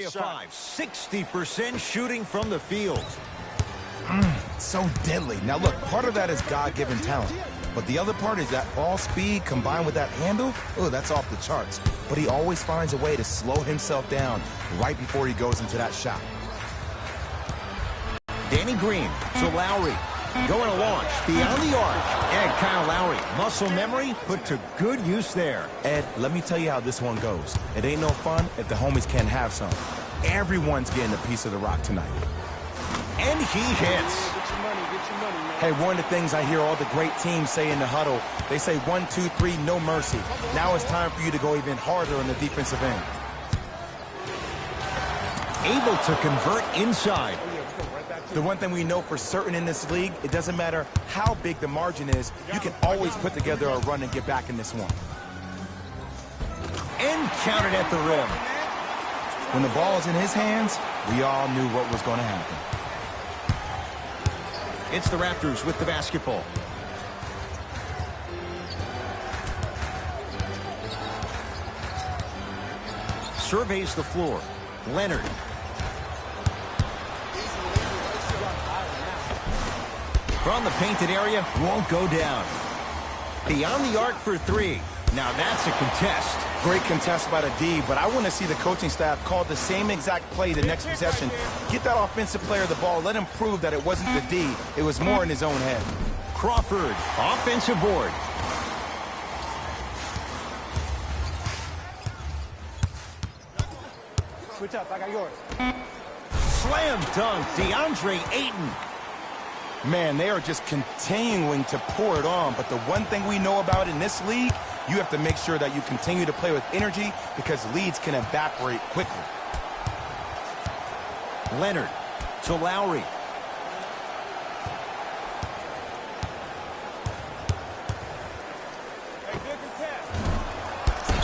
5, 60% shooting from the field. So deadly. Now look, part of that is God-given talent. But the other part is that ball speed combined with that handle, oh, that's off the charts. But he always finds a way to slow himself down right before he goes into that shot. Danny Green to Lowry. Going to launch beyond the arc. And Kyle Lowry, muscle memory put to good use there. Ed, let me tell you how this one goes. It ain't no fun if the homies can't have some. Everyone's getting a piece of the rock tonight. And he hits. Get your money, man. Hey, one of the things I hear all the great teams say in the huddle, they say 1, 2, 3, no mercy. Now it's time for you to go even harder on the defensive end. Able to convert inside. The one thing we know for certain in this league, it doesn't matter how big the margin is, you can always put together a run and get back in this one. And counted at the rim. When the ball is in his hands, we all knew what was going to happen. It's the Raptors with the basketball. Surveys the floor. Leonard. From the painted area, won't go down. Beyond the arc for 3. Now that's a contest. Great contest by the D, but I want to see the coaching staff call the same exact play the next possession. Get that offensive player the ball. Let him prove that it wasn't the D. It was more in his own head. Crawford, offensive board. Switch up, I got yours. Slam dunk, DeAndre Ayton. Man, they are just continuing to pour it on, but the one thing we know about in this league, you have to make sure that you continue to play with energy because leads can evaporate quickly. Leonard to Lowry.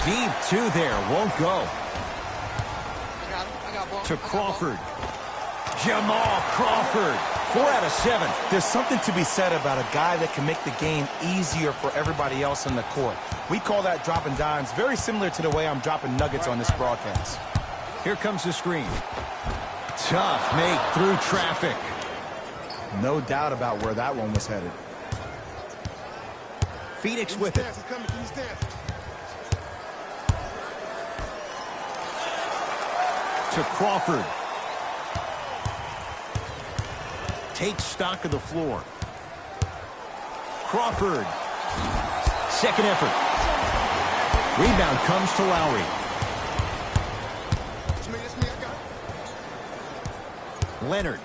Deep 2 there, won't go. To Crawford. Jamal Crawford. 4 out of 7. There's something to be said about a guy that can make the game easier for everybody else on the court. We call that dropping dimes, very similar to the way I'm dropping nuggets on this broadcast. Here comes the screen. Tough make through traffic. No doubt about where that one was headed. Phoenix with it. To Crawford. Takes stock of the floor. Crawford. Second effort. Rebound comes to Lowry. Leonard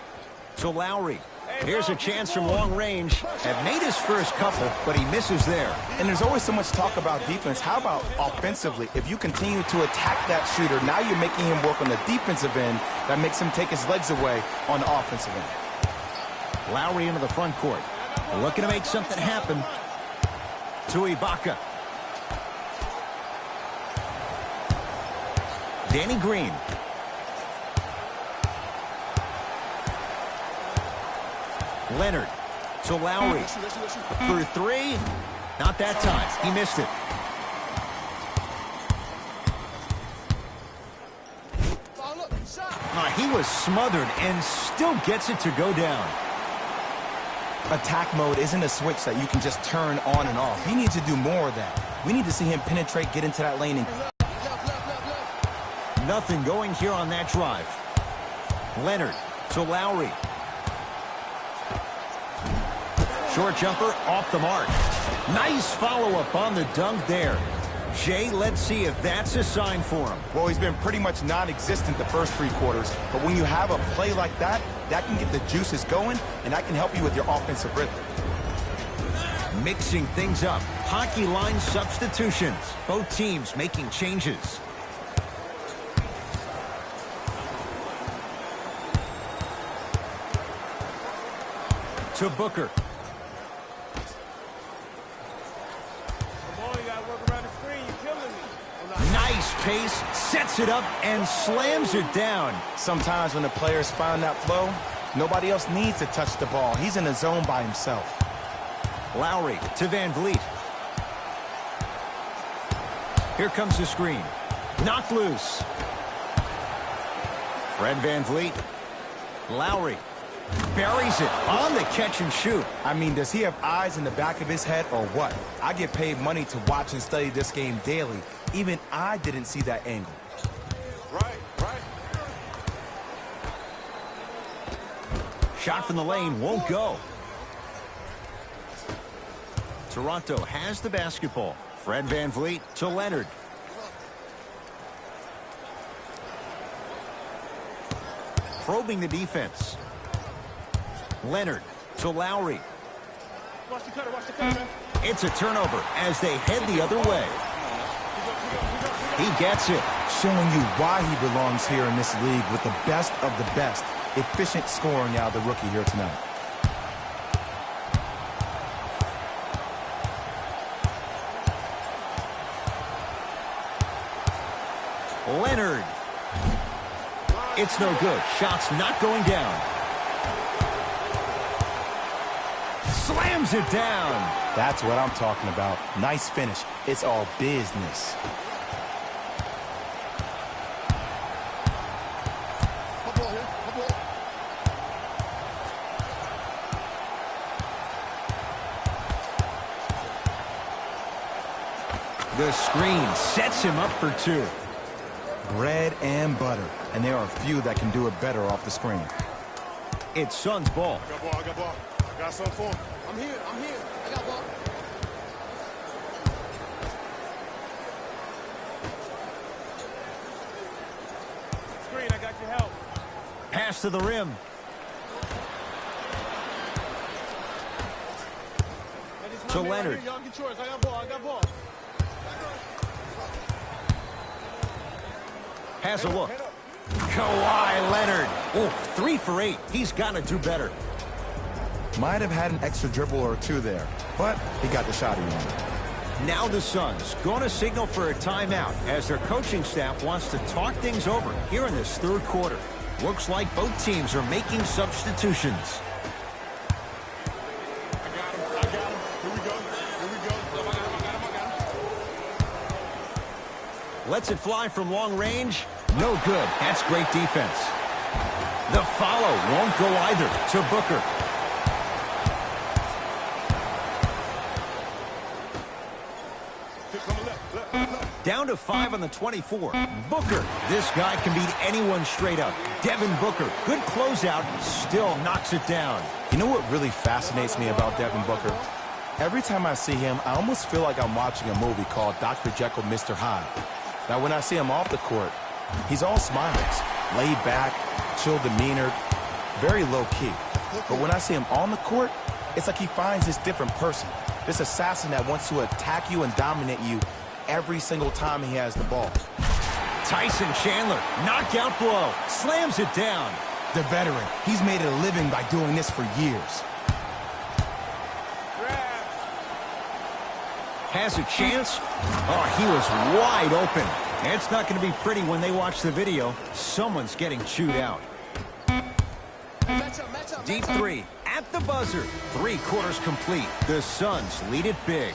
to Lowry. Here's a chance from long range. Have made his first couple, but he misses there. And there's always so much talk about defense. How about offensively? If you continue to attack that shooter, now you're making him work on the defensive end. That makes him take his legs away on the offensive end. Lowry into the front court. Looking to make something happen. To Ibaka. Danny Green. Leonard to Lowry. For 3. Not that time. He missed it. He was smothered and still gets it to go down. Attack mode isn't a switch that you can just turn on and off. He needs to do more of that. We need to see him penetrate, get into that lane. And nothing going here on that drive. Leonard to Lowry. Short jumper off the mark. Nice follow-up on the dunk there. Jay, let's see if that's a sign for him. Well, he's been pretty much non-existent the first 3 quarters. But when you have a play like that, that can get the juices going, and that can help you with your offensive rhythm. Mixing things up. Hockey line substitutions. Both teams making changes. To Booker. Nice pace, sets it up, and slams it down. Sometimes when the players find that flow, nobody else needs to touch the ball. He's in the zone by himself. Lowry to Van Vliet. Here comes the screen. Knocked loose. Fred VanVleet. Lowry buries it on the catch and shoot. I mean, does he have eyes in the back of his head or what? I get paid money to watch and study this game daily. Even I didn't see that angle. Right. Shot from the lane won't go. Toronto has the basketball. Fred VanVleet to Leonard. Probing the defense. Leonard to Lowry. Watch the cutter. It's a turnover as they head the other way. He gets it. Showing you why he belongs here in this league with the best of the best. Efficient scoring out of the rookie here tonight. Leonard. It's no good. Shot's not going down. Slams it down. That's what I'm talking about. Nice finish. It's all business. The screen sets him up for two. Bread and butter. And there are a few that can do it better off the screen. It's Suns ball. I got ball. I got something for him. I'm here. I got ball. Screen, I got your help. Pass to the rim. To Leonard. Y'all get yours. I got ball. Has a look. Kawhi Leonard. Oh, 3 for 8. He's got to do better. Might have had an extra dribble or two there, but he got the shot he wanted. Now the Suns going to signal for a timeout as their coaching staff wants to talk things over here in this third quarter. Looks like both teams are making substitutions. I got him. Here we go. I got him. Lets it fly from long range. No good. That's great defense. The follow won't go either to Booker. Down to 5 on the 24. Booker. This guy can beat anyone straight up. Devin Booker. Good closeout. Still knocks it down. You know what really fascinates me about Devin Booker? Every time I see him, I almost feel like I'm watching a movie called Dr. Jekyll, Mr. Hyde. Now, when I see him off the court, he's all smiles, laid back, chill demeanor, very low-key. But when I see him on the court, it's like he finds this different person, this assassin that wants to attack you and dominate you every single time he has the ball. Tyson Chandler, knockout blow, slams it down. The veteran, he's made a living by doing this for years. Has a chance. Oh, he was wide open. It's not going to be pretty when they watch the video. Someone's getting chewed out. Deep three at the buzzer. 3 quarters complete. The Suns lead it big.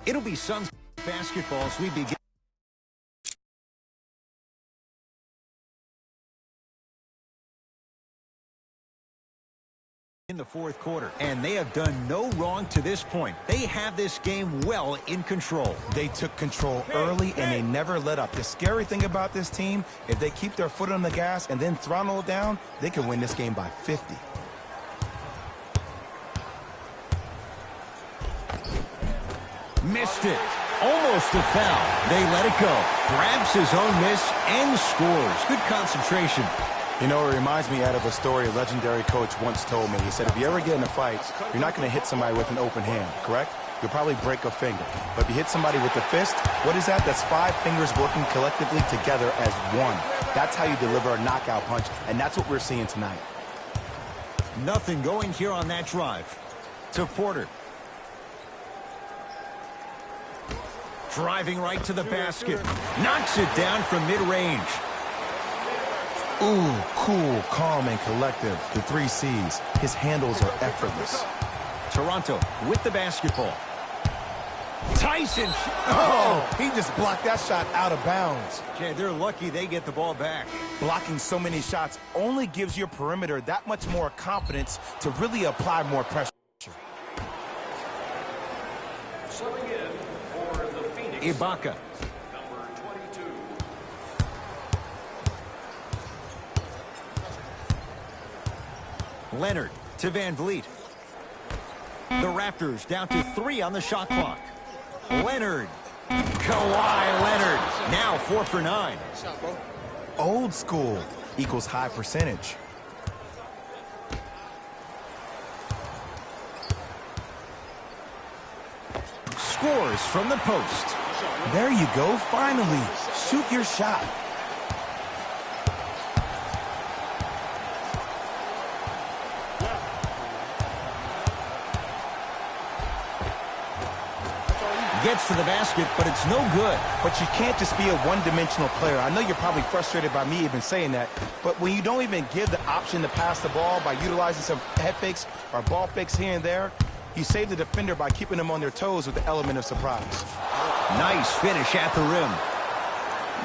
It'll be Suns basketball as we begin. In the fourth quarter, and they have done no wrong to this point. They have this game well in control. They took control early, and they never let up. The scary thing about this team, if they keep their foot on the gas and then throttle it down, they can win this game by 50. Missed it. Almost a foul. They let it go. Grabs his own miss and scores. Good concentration. You know, it reminds me of a story a legendary coach once told me. He said, if you ever get in a fight, you're not going to hit somebody with an open hand, correct? You'll probably break a finger. But if you hit somebody with the fist, what is that? That's 5 fingers working collectively together as one. That's how you deliver a knockout punch, and that's what we're seeing tonight. Nothing going here on that drive. To Porter. Driving right to the basket. Knocks it down from mid-range. Ooh, cool, calm, and collective. The 3 C's. His handles are effortless. Toronto with the basketball. Tyson. Oh, he just blocked that shot out of bounds. Yeah, they're lucky they get the ball back. Blocking so many shots only gives your perimeter that much more confidence to really apply more pressure. Subbing in for the Phoenix. Ibaka. Number 22. Leonard to Van Vliet. The Raptors down to 3 on the shot clock. Leonard. Kawhi Leonard. Now 4 for 9. Old school equals high percentage. Scores from the post. There you go, finally. Shoot your shot. Gets to the basket, but it's no good. But you can't just be a one-dimensional player. I know you're probably frustrated by me even saying that, but when you don't even give the option to pass the ball by utilizing some head fakes or ball fakes here and there, you save the defender by keeping them on their toes with the element of surprise. Nice finish at the rim.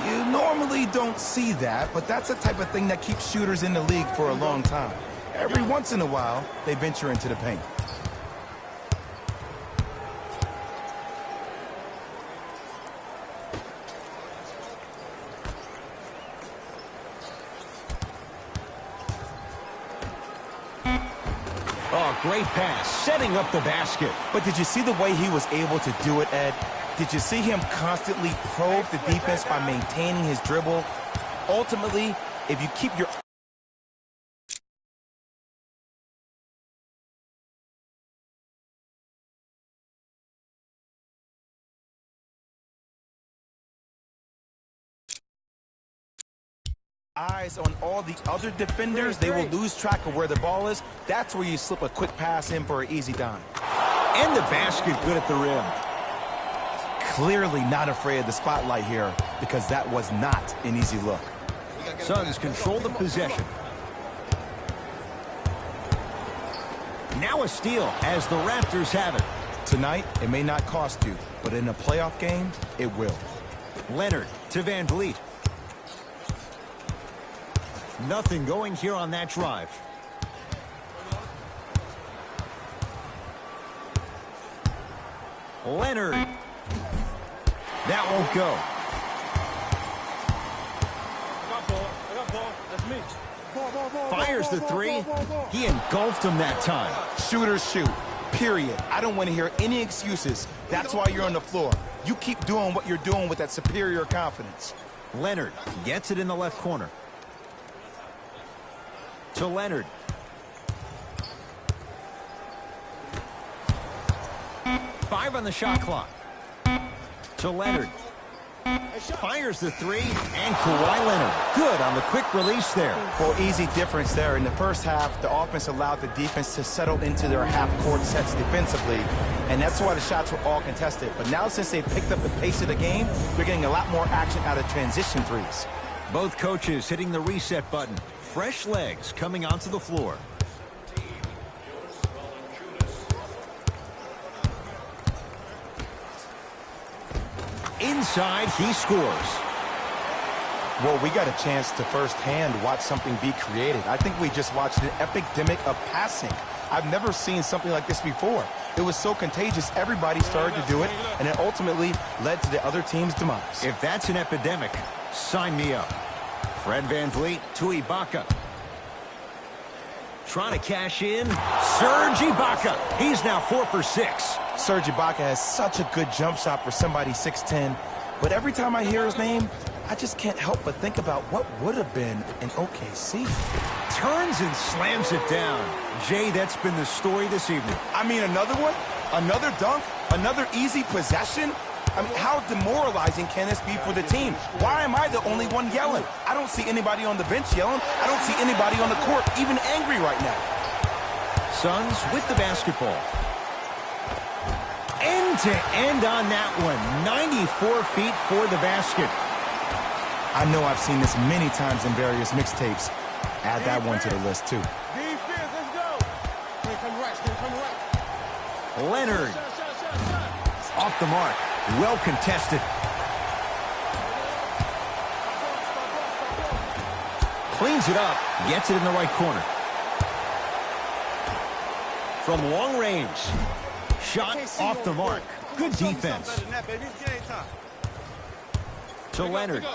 You normally don't see that, but that's the type of thing that keeps shooters in the league for a long time. Every once in a while, they venture into the paint. Oh, great pass, setting up the basket. But did you see the way he was able to do it, Ed? Did you see him constantly probe the defense by maintaining his dribble? Ultimately, if you keep your eyes on all the other defenders, they will lose track of where the ball is. That's where you slip a quick pass in for an easy dime. And the basket good at the rim. Clearly not afraid of the spotlight here because that was not an easy look. Suns control the possession. Now a steal as the Raptors have it. Tonight, it may not cost you, but in a playoff game, it will. Leonard to Van Vliet. Nothing going here on that drive. Leonard. That won't go. I got ball. That's me. Fires the 3. He engulfed him that time. Shooters shoot, period. I don't want to hear any excuses. That's why you're on the floor. You keep doing what you're doing with that superior confidence. Leonard gets it in the left corner. To Leonard. Five on the shot clock. To Leonard. Fires the 3, and Kawhi Leonard. Good on the quick release there. Well, easy difference there. In the first half, the offense allowed the defense to settle into their half-court sets defensively, and that's why the shots were all contested. But now, since they picked up the pace of the game, we're getting a lot more action out of transition threes. Both coaches hitting the reset button. Fresh legs coming onto the floor. Inside, he scores. Well, we got a chance to firsthand watch something be created. I think we just watched an epidemic of passing. I've never seen something like this before. It was so contagious, everybody started to do it, and it ultimately led to the other team's demise. If that's an epidemic, sign me up. Fred Van Vliet to Ibaka. Trying to cash in. Serge Ibaka. He's now 4 for 6. Serge Ibaka has such a good jump shot for somebody 6'10", but every time I hear his name, I just can't help but think about what would have been in OKC. Turns and slams it down. Jay, that's been the story this evening. I mean, another one? Another dunk? Another easy possession? I mean, how demoralizing can this be for the team? Why am I the only one yelling? I don't see anybody on the bench yelling. I don't see anybody on the court even angry right now. Suns with the basketball. End to end on that one. 94 feet for the basket. I know I've seen this many times in various mixtapes. Add that one to the list, too. Defense, let's go. Stay coming right, stay coming right. Leonard. Shot. Off the mark. Well contested. Cleans it up. Gets it in the right corner. From long range. Shot off the mark. Good defense. To Leonard.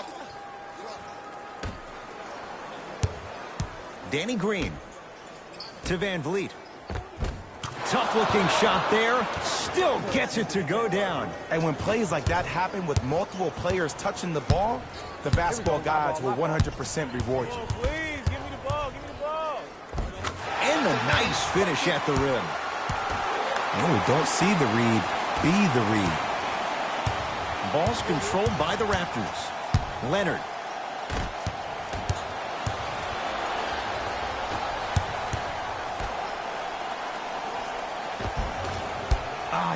Danny Green. To Van Vliet. Tough-looking shot there. Still gets it to go down. And when plays like that happen with multiple players touching the ball, the basketball gods will 100% reward you. Please, give me the ball, give me the ball. And a nice finish at the rim. Oh, don't see the read, be the read. Ball's controlled by the Raptors. Leonard.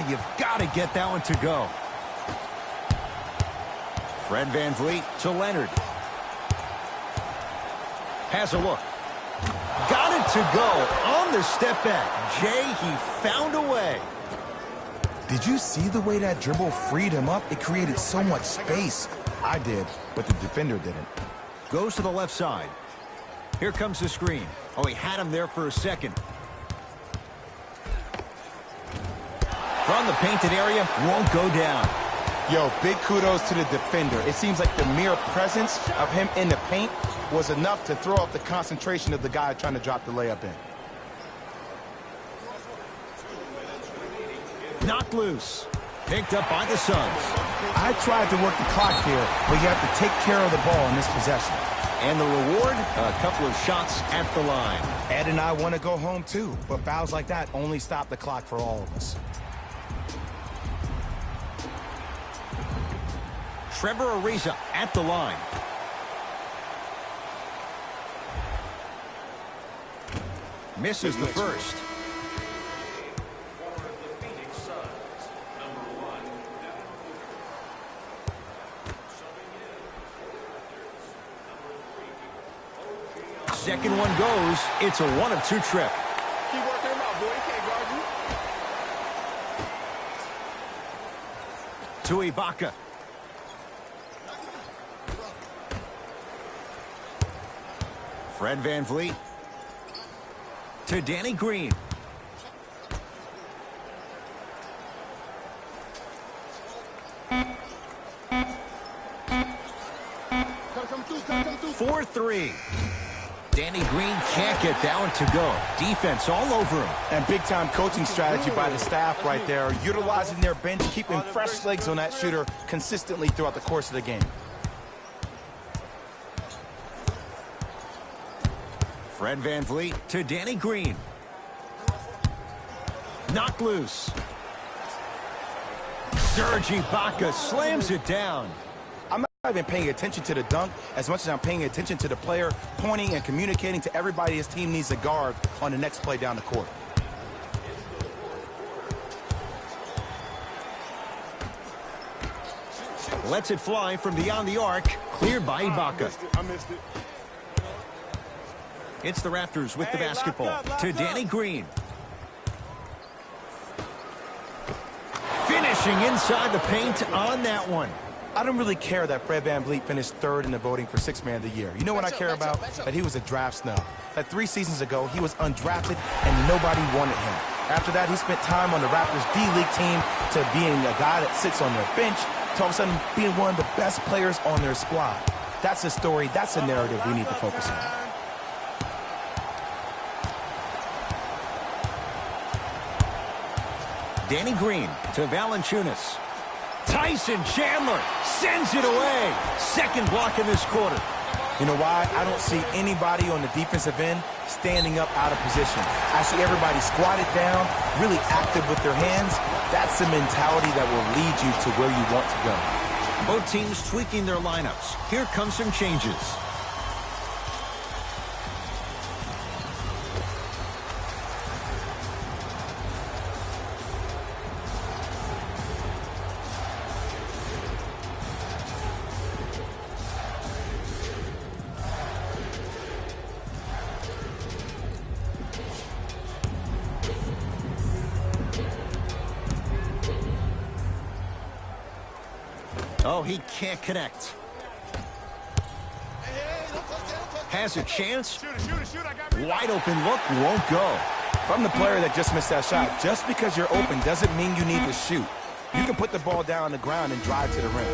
You've got to get that one to go. Fred Van Vliet to Leonard. Has a look. Got it to go on the step back. Jay, he found a way. Did you see the way that dribble freed him up? It created so much space. I did, but the defender didn't. Goes to the left side. Here comes the screen. Oh, he had him there for a second. From the painted area, won't go down. Yo, big kudos to the defender. It seems like the mere presence of him in the paint was enough to throw off the concentration of the guy trying to drop the layup in. Knocked loose. Picked up by the Suns. I tried to work the clock here, but you have to take care of the ball in this possession. And the reward, a couple of shots at the line. Ed and I want to go home too, but fouls like that only stop the clock for all of us. Trevor Ariza at the line. Misses the first. Second one goes. It's a 1-of-2 trip. Keep working him out, boy. He can't guard you. To Ibaka. Fred Van Vliet. To Danny Green. Come through. 4-3. Danny Green can't get that one to go. Defense all over him. And big-time coaching strategy by the staff right there, utilizing their bench, keeping fresh legs on that shooter consistently throughout the course of the game. Fred Van Vliet to Danny Green. Knocked loose. Serge Ibaka slams it down. I'm not even paying attention to the dunk as much as I'm paying attention to the player pointing and communicating to everybody his team needs to guard on the next play down the court. Lets it fly from beyond the arc. Cleared by Ibaka. I missed it. It's the Raptors with the basketball. To Danny Green. Finishing inside the paint on that one. I don't really care that Fred Van Vliet finished third in the voting for Sixth Man of the Year. You know what I care about? That he was a draft snub. That 3 seasons ago, he was undrafted and nobody wanted him. After that, he spent time on the Raptors D-League team to being a guy that sits on their bench to all of a sudden being one of the best players on their squad. That's a story, that's a narrative we need to focus on. Danny Green to Valanciunas. Tyson Chandler sends it away. Second block in this quarter. You know why? I don't see anybody on the defensive end standing up out of position. I see everybody squatted down, really active with their hands. That's the mentality that will lead you to where you want to go. Both teams tweaking their lineups. Here come some changes. Oh, he can't connect. Has a chance. Wide open look, won't go. From the player that just missed that shot, just because you're open doesn't mean you need to shoot. You can put the ball down on the ground and drive to the rim.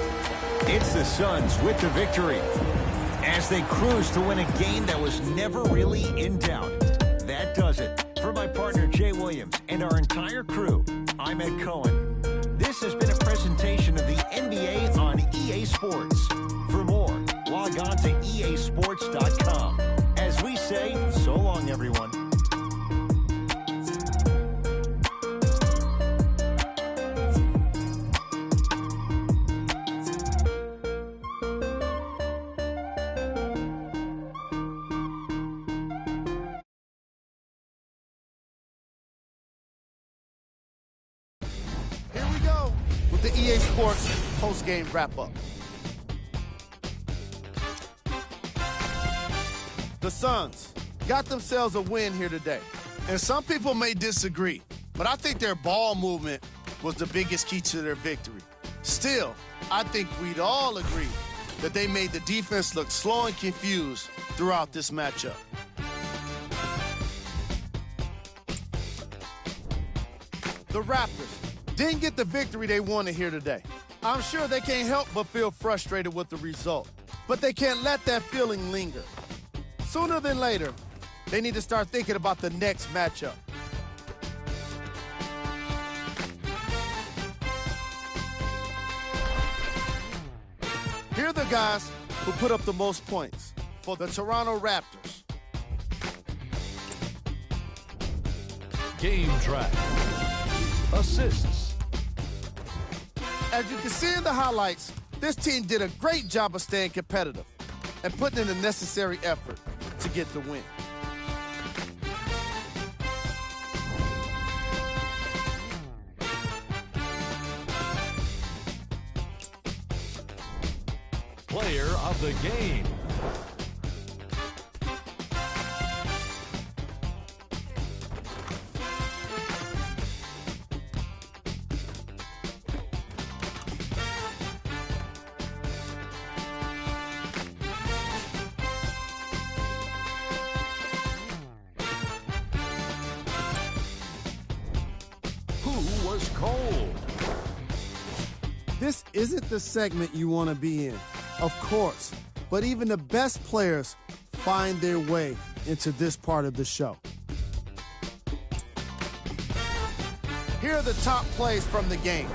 It's the Suns with the victory as they cruise to win a game that was never really in doubt. That does it. For my partner, Jay Williams, and our entire crew, I'm Ed Cohen. This has been a presentation of the NBA on EA Sports. For more, log on to easports.com. As we say, so long, everyone. Here we go with the EA Sports post-game wrap-up. The Suns got themselves a win here today. And some people may disagree, but I think their ball movement was the biggest key to their victory. Still, I think we'd all agree that they made the defense look slow and confused throughout this matchup. The Raptors didn't get the victory they wanted here today. I'm sure they can't help but feel frustrated with the result, but they can't let that feeling linger. Sooner than later, they need to start thinking about the next matchup. Here are the guys who put up the most points for the Toronto Raptors. Game track. Assists. As you can see in the highlights, this team did a great job of staying competitive and putting in the necessary effort to get the win. Player of the game. Who was cold? This isn't the segment you want to be in, of course, but even the best players find their way into this part of the show. Here are the top plays from the game.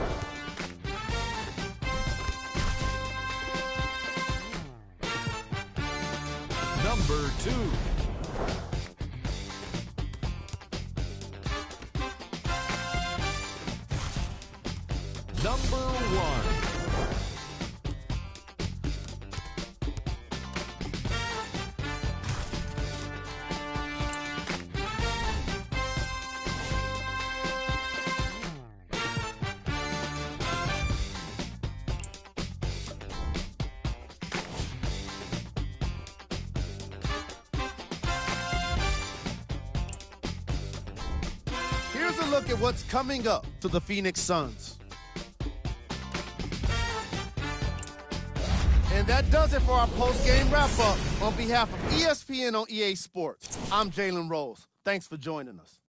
Number 2. Number 1. Here's a look at what's coming up to the Phoenix Suns. And that does it for our post-game wrap-up. On behalf of ESPN on EA Sports, I'm Jalen Rose. Thanks for joining us.